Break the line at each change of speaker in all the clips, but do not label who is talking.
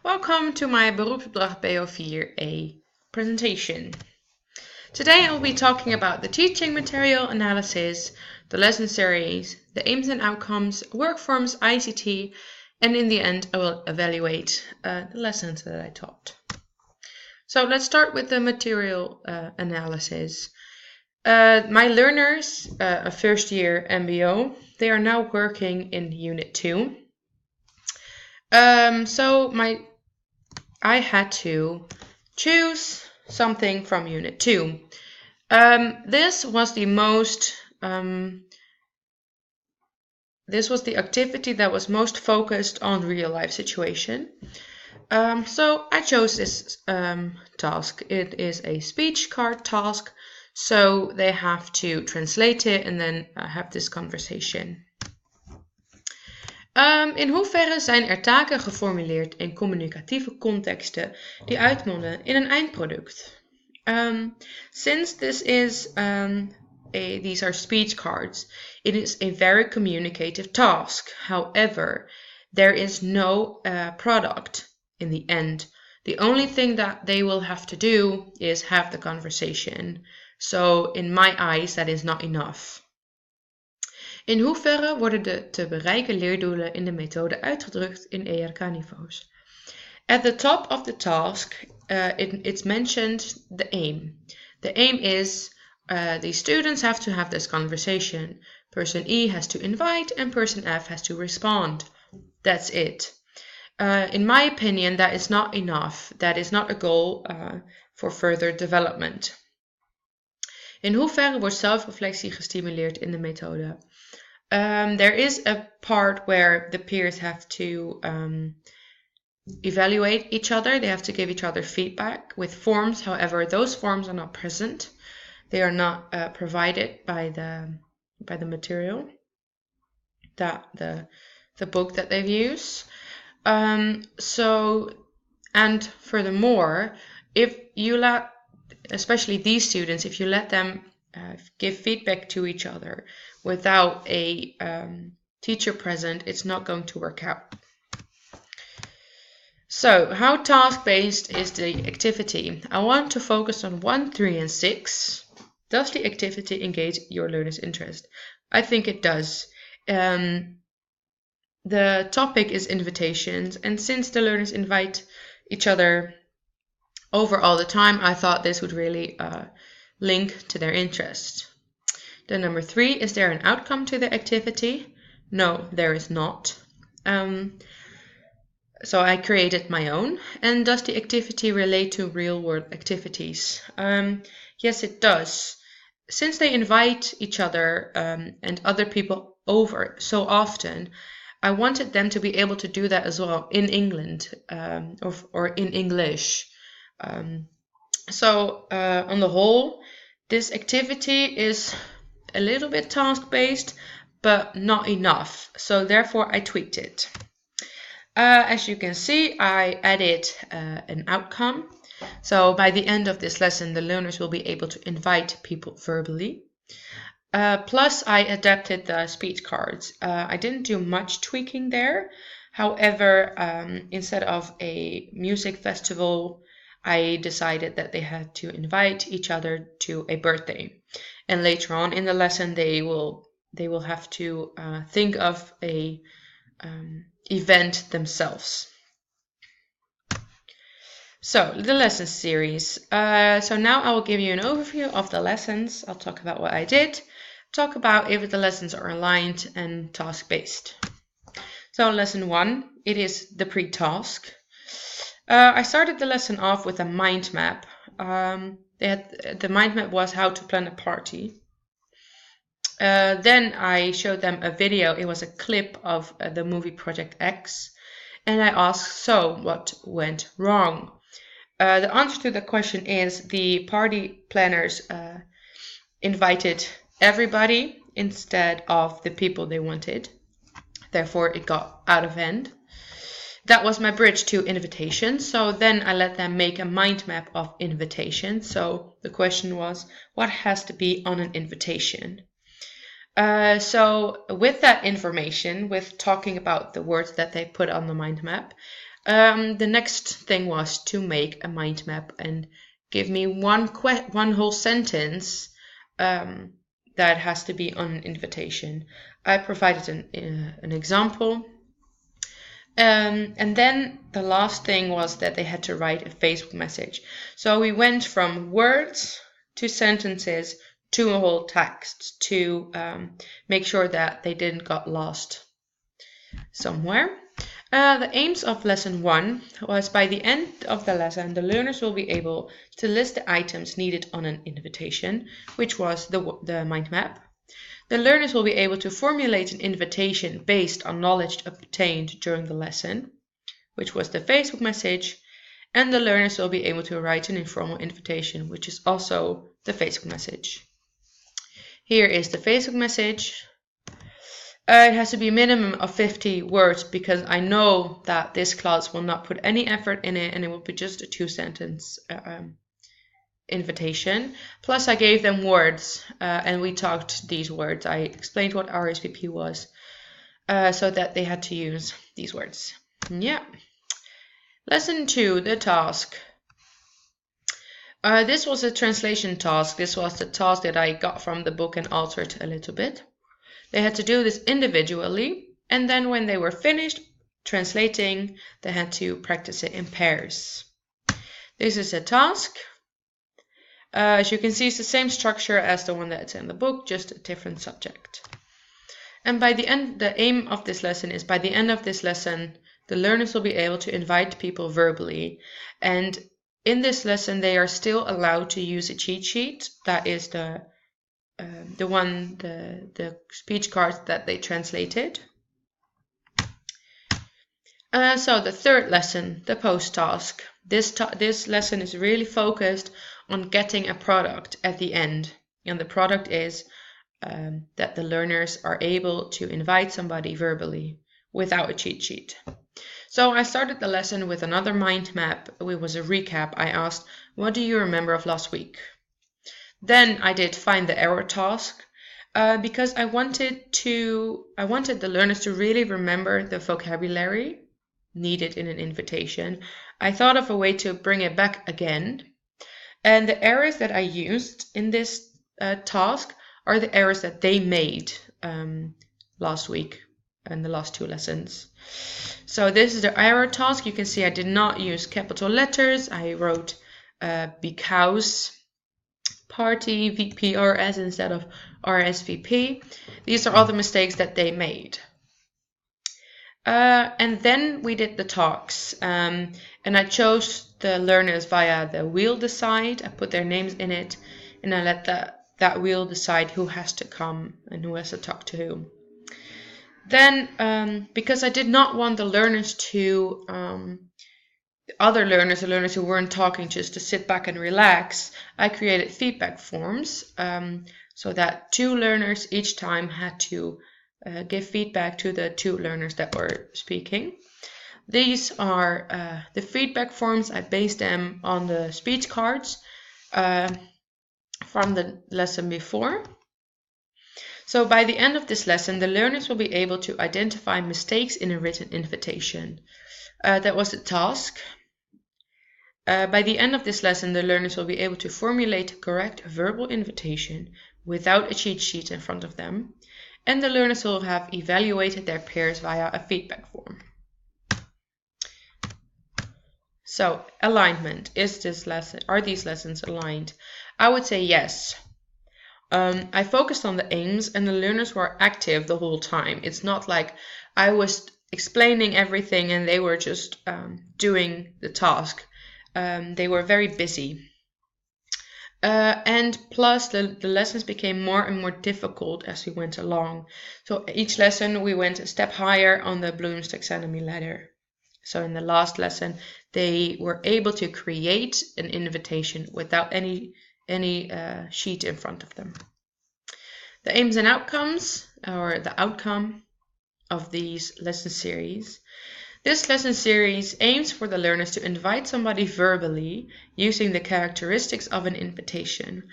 Welcome to my beroepsopdracht BO4A presentation. Today I will be talking about the teaching material analysis, the lesson series, the aims and outcomes, work forms, ICT, and in the end I will evaluate the lessons that I taught. So let's start with the material analysis. My learners, a first year MBO, they are now working in Unit 2. I had to choose something from Unit 2. This was the activity that was most focused on real life situation. So I chose this task. It is a speech card task, so they have to translate it and then have this conversation. In hoeverre zijn er taken geformuleerd in communicatieve contexten die uitmonden in een eindproduct? Since this is these are speech cards, it is a very communicative task. However, there is no product in the end. The only thing that they will have to do is have the conversation. So in my eyes, that is not enough. In hoeverre worden de te bereiken leerdoelen in de methode uitgedrukt in ERK-niveaus? At the top of the task, it's mentioned the aim. The aim is the students have to have this conversation. Person E has to invite and person F has to respond. That's it. In my opinion, that is not enough. That is not a goal for further development. In hoeverre wordt zelfreflectie gestimuleerd in de methode? There is a part where the peers have to evaluate each other. They have to give each other feedback with forms. However, those forms are not present. They are not provided by the material, the book that they've used. And furthermore, if you let, especially these students, if you let them give feedback to each other without a teacher present, it's not going to work out. So, how task-based is the activity? I want to focus on 1, 3, and 6. Does the activity engage your learner's interest? I think it does. The topic is invitations, and since the learners invite each other over all the time, I thought this would really link to their interest. Then number 3, is there an outcome to the activity? No, there is not. So I created my own. And does the activity relate to real-world activities? Yes, it does. Since they invite each other and other people over so often, I wanted them to be able to do that as well in England or in English. So on the whole, this activity is a little bit task-based, but not enough. So therefore, I tweaked it. As you can see, I added an outcome. So by the end of this lesson, the learners will be able to invite people verbally. Plus, I adapted the speech cards. I didn't do much tweaking there. However, instead of a music festival, I decided that they had to invite each other to a birthday. And later on in the lesson, they will have to think of a event themselves. So the lesson series. So now I will give you an overview of the lessons. I'll talk about what I did, talk about if the lessons are aligned and task-based. So lesson 1, it is the pre-task. I started the lesson off with a mind map. The mind map was how to plan a party. Then I showed them a video. It was a clip of the movie Project X. And I asked, so what went wrong? The answer to the question is the party planners invited everybody instead of the people they wanted. Therefore, it got out of hand. That was my bridge to invitation. So then I let them make a mind map of invitation. So the question was, what has to be on an invitation? So with that information, with talking about the words that they put on the mind map, The next thing was to make a mind map and give me one whole sentence that has to be on an invitation. I provided an example. And then the last thing was that they had to write a Facebook message. So we went from words to sentences to a whole text to make sure that they didn't got lost somewhere. The aims of lesson 1 was by the end of the lesson, the learners will be able to list the items needed on an invitation, which was the mind map. The learners will be able to formulate an invitation based on knowledge obtained during the lesson, which was the Facebook message, and the learners will be able to write an informal invitation, which is also the Facebook message. Here is the Facebook message. It has to be a minimum of 50 words because I know that this class will not put any effort in it and it will be just a 2-sentence invitation. Plus I gave them words and we talked these words. I explained what RSVP was so that they had to use these words. Yeah. Lesson 2, the task. This was a translation task. This was the task that I got from the book and altered a little bit. They had to do this individually, and then when they were finished translating, they had to practice it in pairs. This is a task. As you can see, it's the same structure as the one that's in the book, just a different subject. And by the end, the aim of this lesson is by the end of this lesson, the learners will be able to invite people verbally. And in this lesson, they are still allowed to use a cheat sheet. That is the speech cards that they translated. So the third lesson, the post task. This lesson is really focused on getting a product at the end. And the product is that the learners are able to invite somebody verbally without a cheat sheet. So I started the lesson with another mind map. It was a recap. I asked, what do you remember of last week? Then I did find the error task because I wanted the learners to really remember the vocabulary needed in an invitation. I thought of a way to bring it back again. And the errors that I used in this task are the errors that they made last week in the last 2 lessons. So this is the error task. You can see I did not use capital letters. I wrote because party VPRS instead of RSVP. These are all the mistakes that they made. And then we did the talks, and I chose the learners via the wheel decide. I put their names in it, and I let that wheel decide who has to come and who has to talk to whom. Then, because I did not want the learners to the learners who weren't talking just to sit back and relax, I created feedback forms so that 2 learners each time had to give feedback to the 2 learners that were speaking. These are the feedback forms. I based them on the speech cards from the lesson before. So by the end of this lesson, the learners will be able to identify mistakes in a written invitation. That was the task. By the end of this lesson, the learners will be able to formulate a correct verbal invitation without a cheat sheet in front of them, and the learners will have evaluated their peers via a feedback form. So, alignment. Are these lessons aligned? I would say yes. I focused on the aims and the learners were active the whole time. It's not like I was explaining everything and they were just doing the task. They were very busy. And plus the lessons became more and more difficult as we went along. So each lesson we went a step higher on the Bloom's taxonomy ladder. So in the last lesson, they were able to create an invitation without any sheet in front of them. The aims and outcomes, or the outcome of these lesson series. This lesson series aims for the learners to invite somebody verbally using the characteristics of an invitation.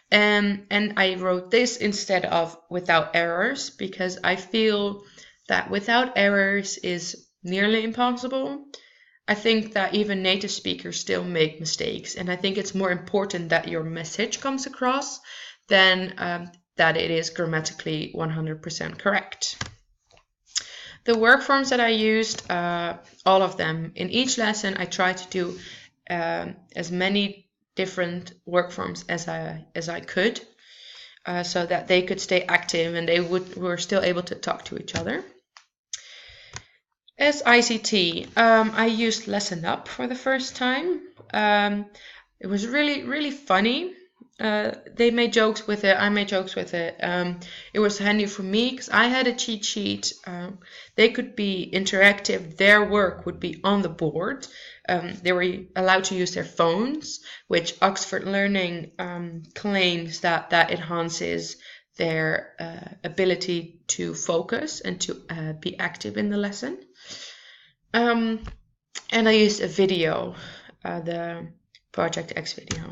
And I wrote this instead of without errors because I feel that without errors is nearly impossible. I think that even native speakers still make mistakes, and I think it's more important that your message comes across than that it is grammatically 100% correct. The work forms that I used, all of them. In each lesson, I tried to do as many different work forms as I could, so that they could stay active and they were still able to talk to each other. As ICT, I used Lesson Up for the first time. It was really funny. They made jokes with it. I made jokes with it. It was handy for me because I had a cheat sheet. They could be interactive. Their work would be on the board. They were allowed to use their phones, which Oxford Learning claims that enhances their ability to focus and to be active in the lesson. And I used a video, the Project X video.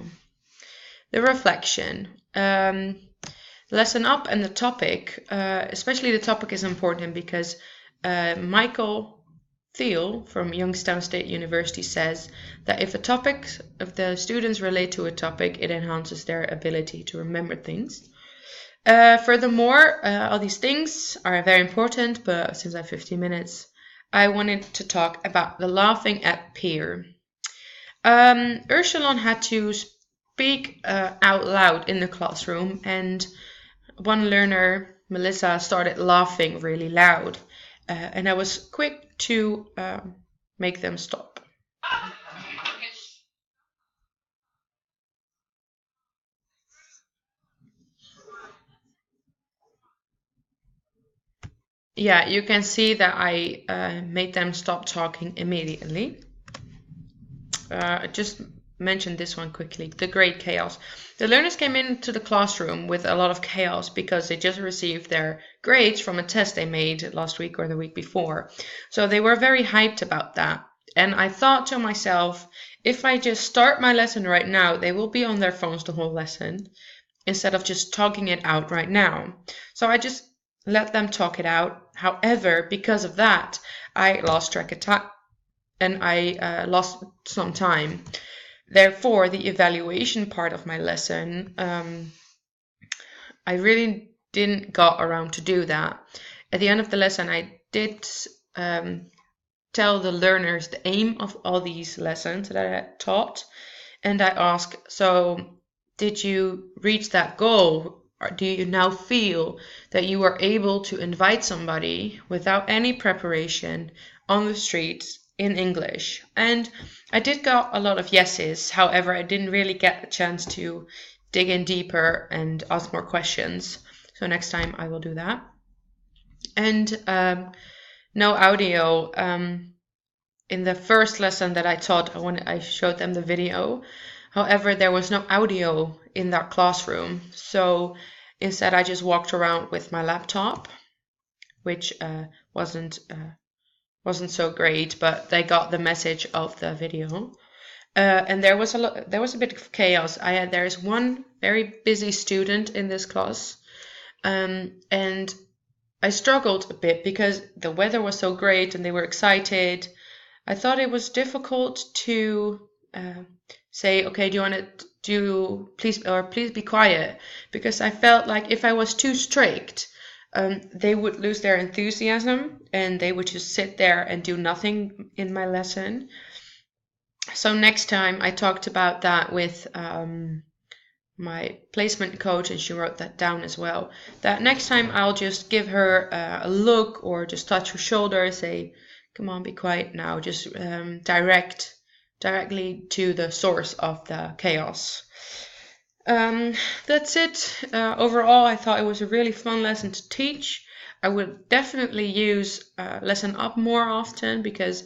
The reflection. Lesson Up and the topic, especially the topic is important because Michael Thiel from Youngstown State University says that if the students relate to a topic, it enhances their ability to remember things. Furthermore, all these things are very important, but since I have 15 minutes, I wanted to talk about the laughing at peer. Ursula had to speak out loud in the classroom, and one learner, Melissa, started laughing really loud, and I was quick to make them stop. Yeah, you can see that I made them stop talking immediately. Just mention this one quickly, the great chaos. The learners came into the classroom with a lot of chaos because they just received their grades from a test they made last week or the week before. So they were very hyped about that. And I thought to myself, if I just start my lesson right now, they will be on their phones the whole lesson instead of just talking it out right now. So I just let them talk it out. However, because of that, I lost track of time and I lost some time. Therefore, the evaluation part of my lesson, I really didn't got around to do that. At the end of the lesson, I did tell the learners the aim of all these lessons that I had taught. And I asked, so did you reach that goal? Or do you now feel that you are able to invite somebody without any preparation on the streets in English? And I did get a lot of yeses. However, I didn't really get a chance to dig in deeper and ask more questions. So next time I will do that. And no audio. In the first lesson that I taught, I showed them the video. However, there was no audio in that classroom. So instead, I just walked around with my laptop, which wasn't so great, but they got the message of the video. And there was a bit of chaos. There is one very busy student in this class, and I struggled a bit because the weather was so great and they were excited. I thought it was difficult to say, okay, do you want to please be quiet, because I felt like if I was too strict, they would lose their enthusiasm and they would just sit there and do nothing in my lesson. So next time I talked about that with my placement coach, and she wrote that down as well, that next time I'll just give her a look or just touch her shoulder, say, come on, be quiet now, just directly to the source of the chaos. That's it. Overall, I thought it was a really fun lesson to teach. I would definitely use Lesson Up more often because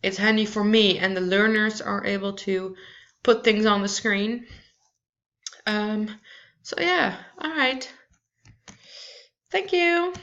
it's handy for me and the learners are able to put things on the screen. So yeah, all right. Thank you.